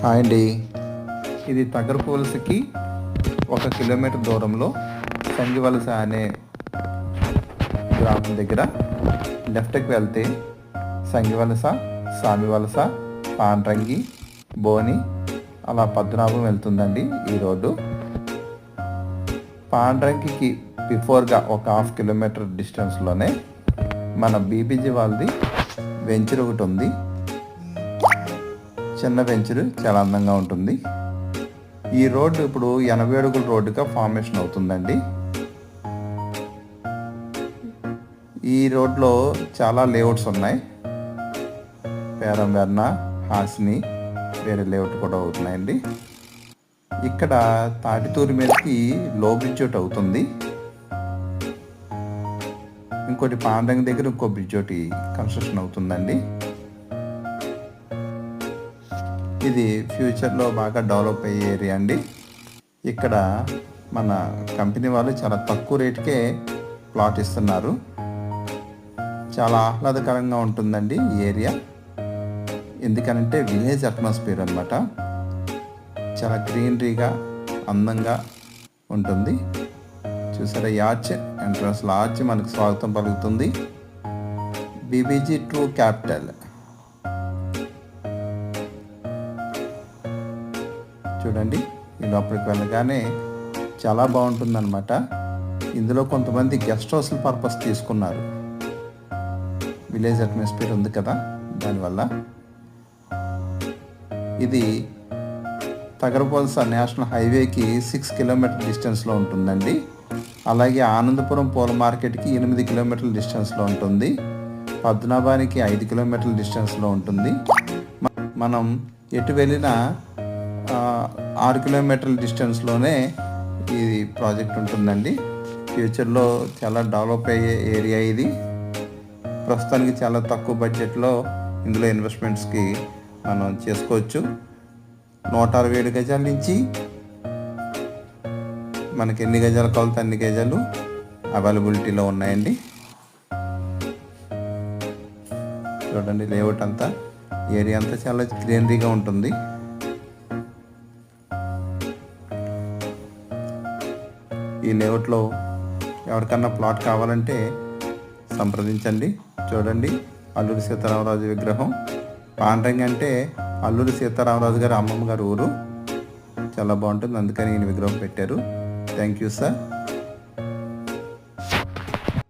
Hi అండి. ఇది తగరపువలసకి 1 kilometre దూరంలో సంగివలస అనే గ్రామం దగ్గర లెఫ్ట్కి వెళ్తే సంగివలస, సామివలస, పాండ్రంగి, బోని అలా పద్మనాభం వెళ్తుందండి ఈ రోడ్డు. పాండ్రంగికి బిఫోర్గా ఒక 1/2 కిలోమీటర్ డిస్టెన్స్లోనే మన బీబీజీ వాళ్ళది వెంచర్ ఒకటి ఉంది. చిన్న వెంచరు, చాలా అందంగా ఉంటుంది. ఈ రోడ్డు ఇప్పుడు 80 అడుగుల రోడ్డుగా ఫార్మేషన్ అవుతుందండి. ఈ రోడ్లో చాలా లేఅవుట్స్ ఉన్నాయి. పేరంబెర్న, హాసిని, వేరే లేఅవుట్ కూడా అవుతున్నాయండి. ఇక్కడ తాటితూరి మీదకి లో బ్రిడ్జ్ ఒకటి అవుతుంది. ఇంకోటి పాండ్రంగి దగ్గర ఇంకో బ్రిడ్జ్ ఒకటి కన్స్ట్రక్షన్ అవుతుందండి. ఇది ఫ్యూచర్లో బాగా డెవలప్ అయ్యే ఏరియా అండి. ఇక్కడ మన కంపెనీ వాళ్ళు చాలా తక్కువ రేటుకే ప్లాట్ ఇస్తున్నారు. చాలా ఆహ్లాదకరంగా ఉంటుందండి ఈ ఏరియా. ఎందుకనంటే విలేజ్ అట్మాస్ఫియర్ అనమాట. చాలా గ్రీనరీగా అందంగా ఉంటుంది. చూసారా, ఈ ఆర్చ్ ఎంట్రన్స్లో ఆర్చ్ మనకు స్వాగతం పలుకుతుంది. BBG true capital. చూడండి, ఈ లోపలికి వెళ్ళగానే చాలా బాగుంటుందన్నమాట. ఇందులో కొంతమంది గెస్ట్ హౌస్ల పర్పస్ తీసుకున్నారు. విలేజ్ అట్మాస్ఫియర్ ఉంది కదా, దానివల్ల. ఇది తగరపువలస నేషనల్ హైవేకి 6 కిలోమీటర్ డిస్టెన్స్లో ఉంటుందండి. అలాగే ఆనందపురం పూల మార్కెట్కి 8 కిలోమీటర్ల డిస్టెన్స్లో ఉంటుంది. పద్మనాభానికి 5 కిలోమీటర్ల డిస్టెన్స్లో ఉంటుంది. మనం ఎటు వెళ్ళినా 6 కిలోమీటర్ల డిస్టెన్స్లోనే ఈ ప్రాజెక్ట్ ఉంటుందండి. ఫ్యూచర్లో చాలా డెవలప్ అయ్యే ఏరియా ఇది. ప్రస్తుతానికి చాలా తక్కువ బడ్జెట్లో ఇందులో ఇన్వెస్ట్మెంట్స్కి మనం చేసుకోవచ్చు. 167 గజాల నుంచి మనకి ఎన్ని గజాలు కావాలితే అన్ని గజాలు అవైలబిలిటీలో ఉన్నాయండి. చూడండి, లేఅవుట్ అంతా, ఏరియా అంతా చాలా గ్రీనరీగా ఉంటుంది. ఈ లేఅవుట్లో ఎవరికన్నా ప్లాట్ కావాలంటే సంప్రదించండి. చూడండి, అల్లూరి సీతారామరాజు విగ్రహం. పాండ్రంగి అంటే అల్లూరి సీతారామరాజు గారి అమ్మమ్మ గారి ఊరు. చాలా బాగుంటుంది, అందుకని ఈయన విగ్రహం పెట్టారు. Thank you sir.